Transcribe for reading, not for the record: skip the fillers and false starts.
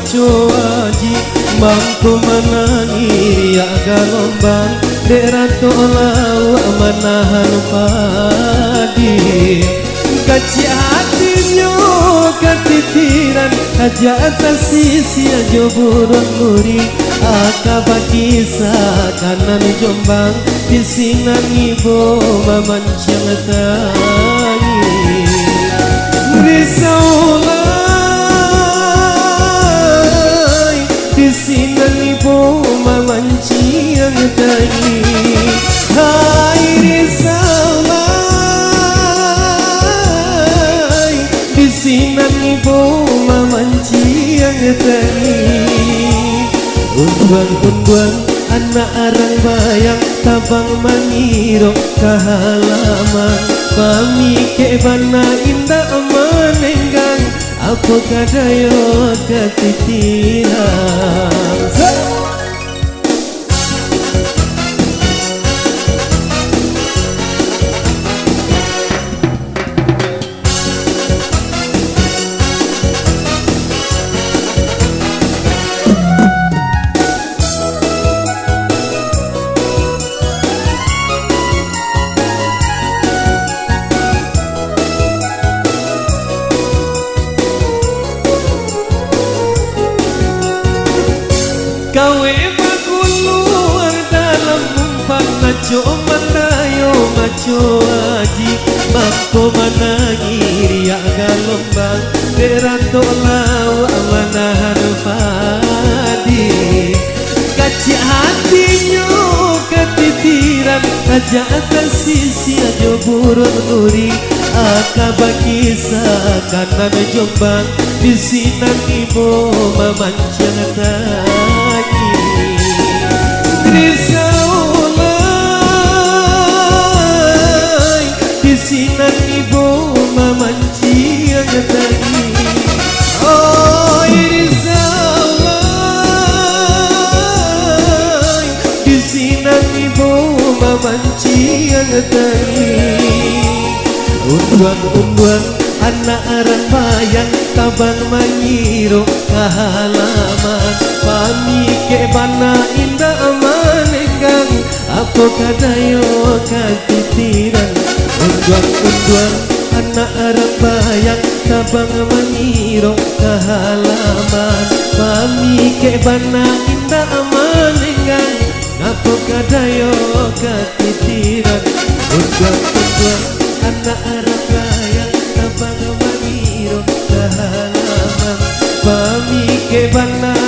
maco aji mampu menangiri ya galombang derato lawa manahan padi kaci hatinya ketitiran aja atas sisi aja burung muri akabah kisah kanan Jombang pisinan ibu mamancang tangi risaulai pisinan ibu mamancang tangi hai risaulai pisinan ibu mamancang tangi unduan-unduan anak arang bayang tabang mangiro kahalaman pami kebana indah manenggang apa kadayo ketitiran Kawe baguluar dalam umpan maco mandayo maco aji mampu menangiri ya galombang derato lawa manahan padi kaci hatinya ketitiran aja atas sisi aja burung nuri akabah kisah kanan Jombang pisinan ibu mamancang tangi risaulai pisinan ibu mamancang tangi oh risaulai pisinan ibu mamancang tangi unduan-unduan anak arang bayang tabang mangiro kahalaman pami kebana indah manenggang apa kadayo ketitiran unduan-unduan anak arang bayang tabang mangiro kahalaman pami kebana indah manenggang apa kadayo ketitiran unduan-unduan anak arang bayang tabang mangiro kahalaman pami kebana